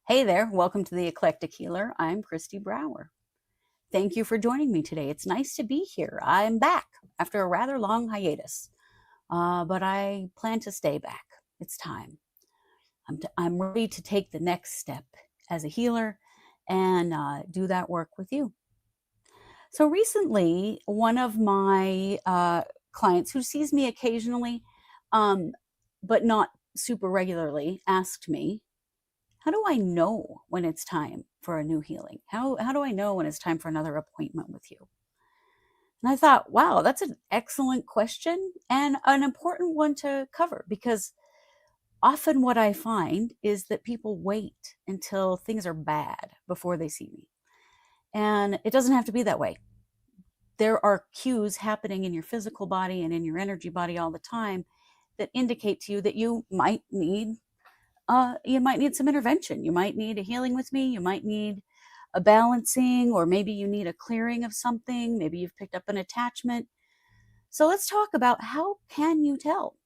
Hey there, welcome to the Eclectic Healer. I'm Kristi Brower. Thank you for joining me today. It's nice to be here. I'm back after a rather long hiatus, but I plan to stay back. It's time. I'm ready to take the next step as a healer and do that work with you. So recently, one of my clients who sees me occasionally, but not super regularly, asked me, how do I know when it's time for a new healing? How do I know when it's time for another appointment with you? And I thought, wow, that's an excellent question and an important one to cover, because often what I find is that people wait until things are bad before they see me. And it doesn't have to be that way. There are cues happening in your physical body and in your energy body all the time that indicate to you that you might need some intervention. You might need a healing with me. You might need a balancing, or maybe you need a clearing of something. Maybe you've picked up an attachment. So let's talk about, how can you tell?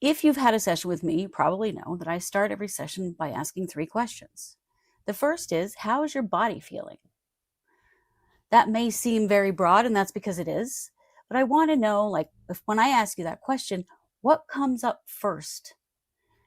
If you've had a session with me, you probably know that I start every session by asking 3 questions. The first is, how is your body feeling? That may seem very broad, and that's because it is. But I want to know, when I ask you that question, what comes up first?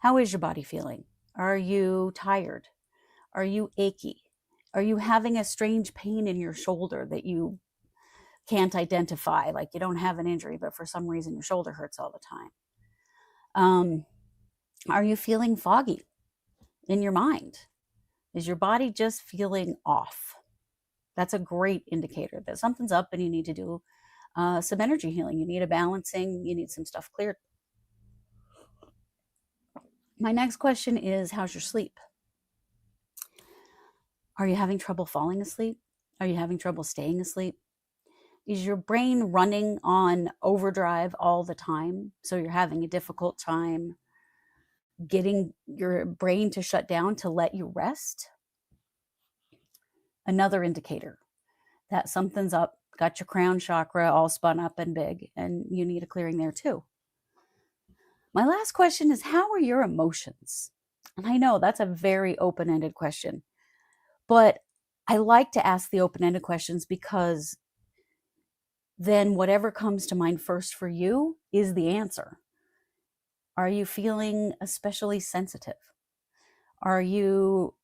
How is your body feeling? Are you tired? Are you achy? Are you having a strange pain in your shoulder that you can't identify? Like you don't have an injury, but for some reason your shoulder hurts all the time. Are you feeling foggy in your mind? Is your body just feeling off? That's a great indicator that something's up and you need to do some energy healing. You need a balancing. You need some stuff cleared. My next question is, how's your sleep? Are you having trouble falling asleep? Are you having trouble staying asleep? Is your brain running on overdrive all the time? So you're having a difficult time getting your brain to shut down to let you rest? Another indicator that something's up, got your crown chakra all spun up and big, and you need a clearing there too. My last question is, how are your emotions? And I know that's a very open-ended question, but I like to ask the open-ended questions because then whatever comes to mind first for you is the answer. Are you feeling especially sensitive? Are you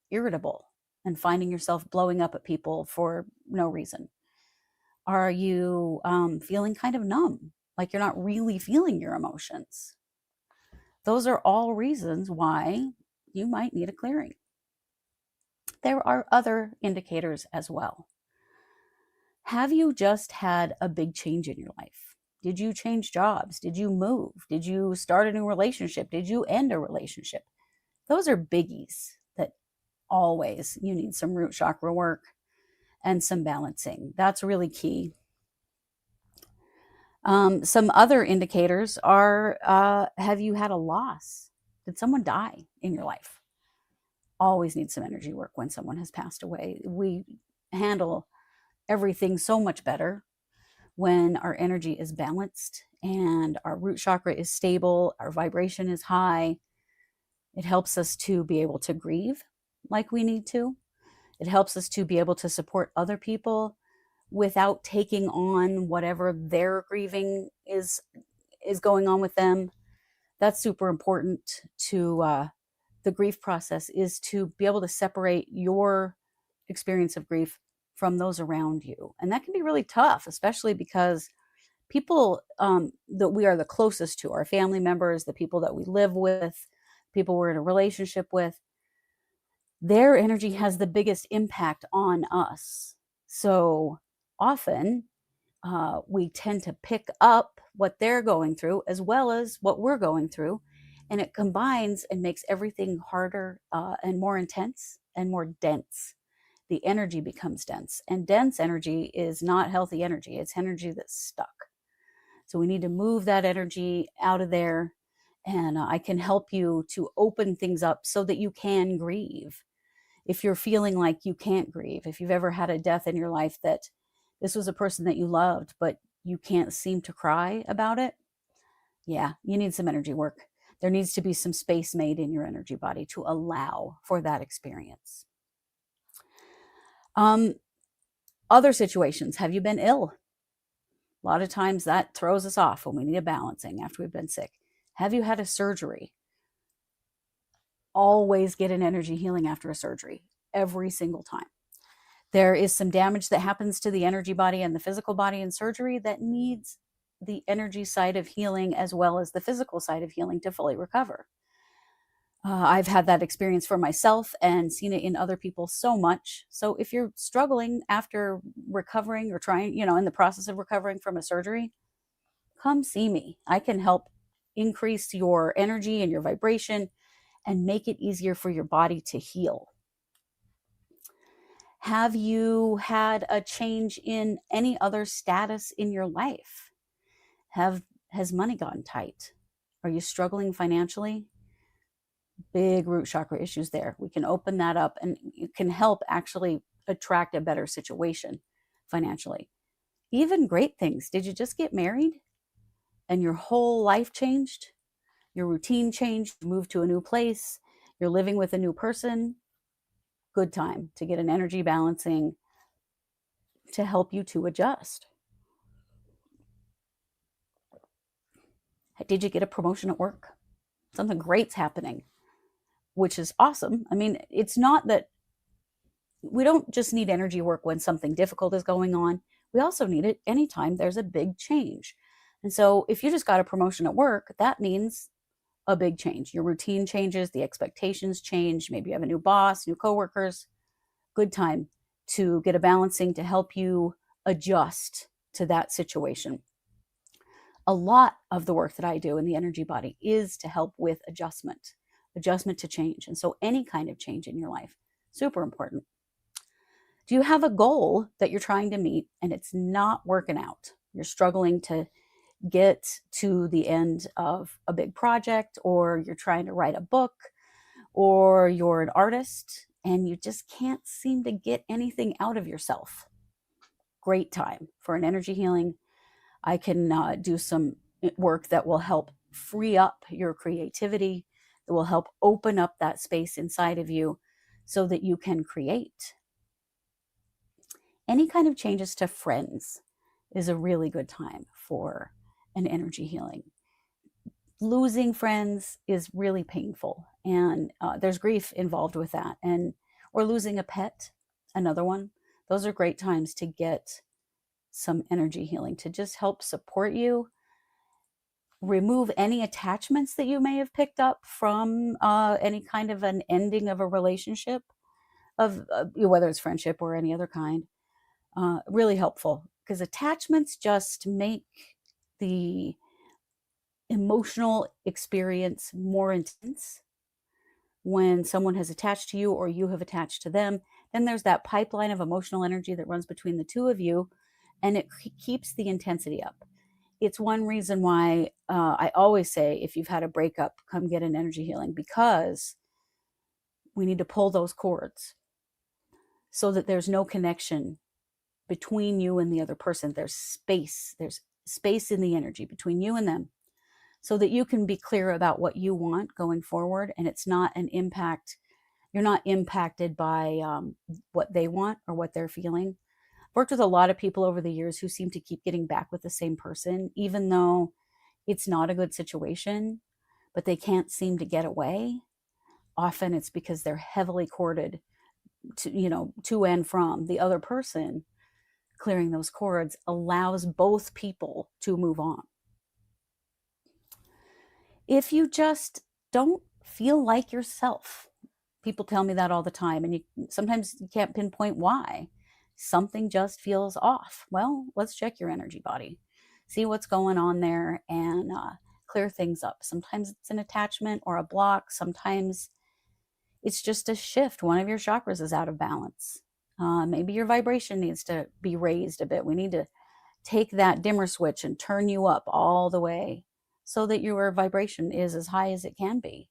irritable and finding yourself blowing up at people for no reason? Are you feeling kind of numb, like you're not really feeling your emotions? Those are all reasons why you might need a clearing. There are other indicators as well. Have you just had a big change in your life? Did you change jobs? Did you move? Did you start a new relationship? Did you end a relationship? Those are biggies that always you need some root chakra work and some balancing. That's really key. Some other indicators are, have you had a loss? Did someone die in your life? Always need some energy work when someone has passed away. We handle everything so much better when our energy is balanced and our root chakra is stable, our vibration is high. It helps us to be able to grieve like we need to. It helps us to be able to support other people without taking on whatever their grieving is going on with them. That's super important to the grief process, is to be able to separate your experience of grief from those around you. And that can be really tough, especially because people that we are the closest to, our family members, the people that we live with, people we're in a relationship with, their energy has the biggest impact on us. So often we tend to pick up what they're going through as well as what we're going through, and it combines and makes everything harder and more intense and more dense. The energy becomes dense, and dense energy is not healthy energy. It's energy that's stuck. So we need to move that energy out of there, and I can help you to open things up so that you can grieve. If you're feeling like you can't grieve, if you've ever had a death in your life that this was a person that you loved, but you can't seem to cry about it, yeah, you need some energy work. There needs to be some space made in your energy body to allow for that experience. Other situations, have you been ill? A lot of times that throws us off when we need a balancing after we've been sick. Have you had a surgery? Always get an energy healing after a surgery, every single time. There is some damage that happens to the energy body and the physical body in surgery that needs the energy side of healing as well as the physical side of healing to fully recover. I've had that experience for myself and seen it in other people so much. So if you're struggling after recovering or trying, in the process of recovering from a surgery, come see me. I can help increase your energy and your vibration and make it easier for your body to heal. Have you had a change in any other status in your life? Has money gotten tight? Are you struggling financially? Big root chakra issues there. We can open that up and it can help actually attract a better situation financially. Even great things. Did you just get married and your whole life changed? Your routine changed, you moved to a new place, you're living with a new person? Good time to get an energy balancing to help you to adjust. Did you get a promotion at work? Something great's happening, which is awesome. I mean, it's not that we don't just need energy work when something difficult is going on. We also need it anytime there's a big change. And so if you just got a promotion at work, that means a big change. Your routine changes, the expectations change. Maybe you have a new boss, new coworkers. Good time to get a balancing to help you adjust to that situation. A lot of the work that I do in the energy body is to help with adjustment to change. And so any kind of change in your life, super important. Do you have a goal that you're trying to meet and it's not working out? You're struggling to get to the end of a big project, or you're trying to write a book, or you're an artist and you just can't seem to get anything out of yourself. Great time for an energy healing. I can do some work that will help free up your creativity, that will help open up that space inside of you so that you can create. Any kind of changes to friends is a really good time for an energy healing. Losing friends is really painful, and there's grief involved with that. Or losing a pet, another one. Those are great times to get some energy healing to just help support you, remove any attachments that you may have picked up from any kind of an ending of a relationship, of whether it's friendship or any other kind. Really helpful, because attachments just make the emotional experience more intense. When someone has attached to you or you have attached to them, then there's that pipeline of emotional energy that runs between the two of you, and it keeps the intensity up. It's one reason why I always say, if you've had a breakup, come get an energy healing, because we need to pull those cords so that there's no connection between you and the other person. There's space in the energy between you and them, so that you can be clear about what you want going forward, and it's not an impact. You're not impacted by what they want or what they're feeling. I've worked with a lot of people over the years who seem to keep getting back with the same person, even though it's not a good situation, but they can't seem to get away. Often it's because they're heavily corded to and from the other person. Clearing those cords allows both people to move on. If you just don't feel like yourself, people tell me that all the time, and sometimes you can't pinpoint why. Something just feels off. Well, let's check your energy body, see what's going on there, and clear things up. Sometimes it's an attachment or a block. Sometimes it's just a shift. One of your chakras is out of balance. Maybe your vibration needs to be raised a bit. We need to take that dimmer switch and turn you up all the way so that your vibration is as high as it can be.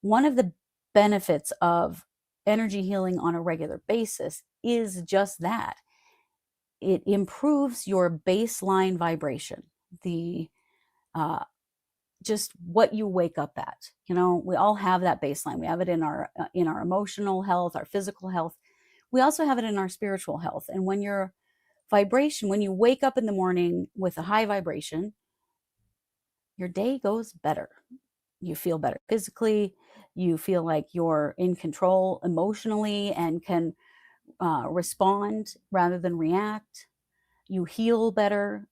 One of the benefits of energy healing on a regular basis is just that. It improves your baseline vibration, the just what you wake up at. You know, we all have that baseline. We have it in our emotional health, our physical health. We also have it in our spiritual health. And when your vibration, when you wake up in the morning with a high vibration, your day goes better. You feel better physically. You feel like you're in control emotionally and can respond rather than react. You heal better.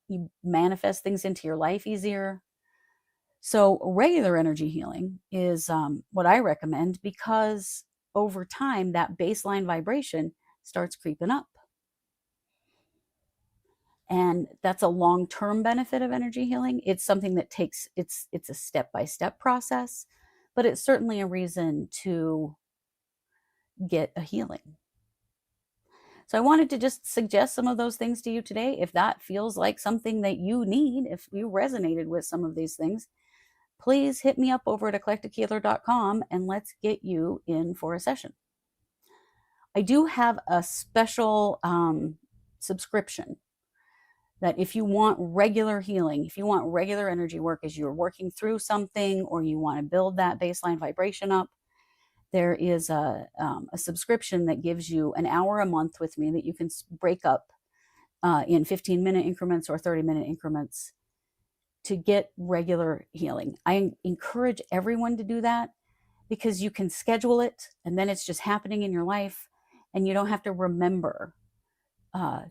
You manifest things into your life easier. So regular energy healing is what I recommend, because over time that baseline vibration starts creeping up. And that's a long-term benefit of energy healing. It's something that takes, it's a step-by-step process, but it's certainly a reason to get a healing. So I wanted to just suggest some of those things to you today. If that feels like something that you need, if you resonated with some of these things, please hit me up over at eclectichealer.com and let's get you in for a session. I do have a special subscription that if you want regular healing, if you want regular energy work as you're working through something, or you want to build that baseline vibration up, there is a subscription that gives you an hour a month with me that you can break up in 15-minute increments or 30-minute increments to get regular healing. I encourage everyone to do that, because you can schedule it and then it's just happening in your life and you don't have to remember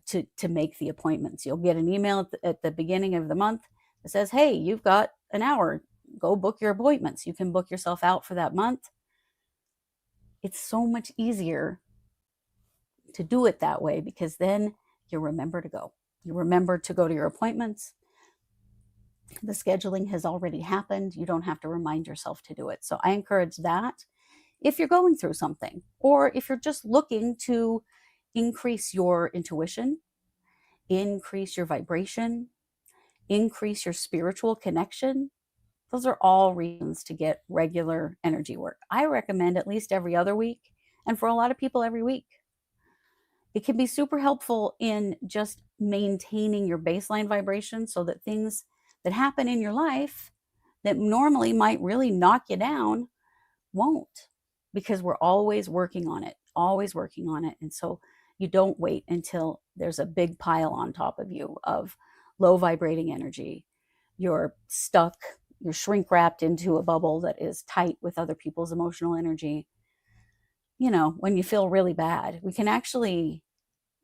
to make the appointments. You'll get an email at the beginning of the month that says, hey, you've got an hour, go book your appointments. You can book yourself out for that month. It's so much easier to do it that way, because then you remember to go. You remember to go to your appointments. The scheduling has already happened. You don't have to remind yourself to do it. So I encourage that if you're going through something, or if you're just looking to increase your intuition, increase your vibration, increase your spiritual connection. Those are all reasons to get regular energy work. I recommend at least every other week, and for a lot of people, every week. It can be super helpful in just maintaining your baseline vibration, so that things that happen in your life that normally might really knock you down won't, because we're always working on it, always working on it. And so you don't wait until there's a big pile on top of you of low vibrating energy. You're stuck, you're shrink wrapped into a bubble that is tight with other people's emotional energy. You know, when you feel really bad, we can actually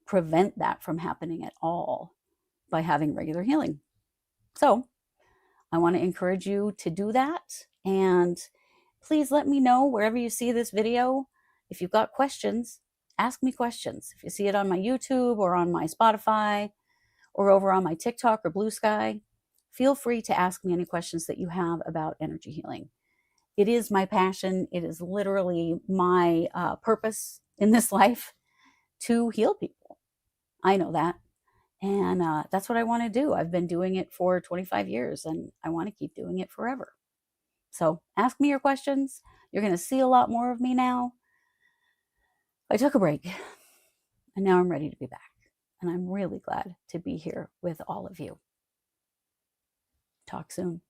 prevent that from happening at all by having regular healing. So I want to encourage you to do that. And please let me know wherever you see this video. If you've got questions, ask me questions. If you see it on my YouTube or on my Spotify or over on my TikTok or Blue Sky, feel free to ask me any questions that you have about energy healing. It is my passion. It is literally my purpose in this life to heal people. I know that. And that's what I want to do. I've been doing it for 25 years and I want to keep doing it forever. So ask me your questions. You're going to see a lot more of me now. I took a break and now I'm ready to be back. And I'm really glad to be here with all of you. Talk soon.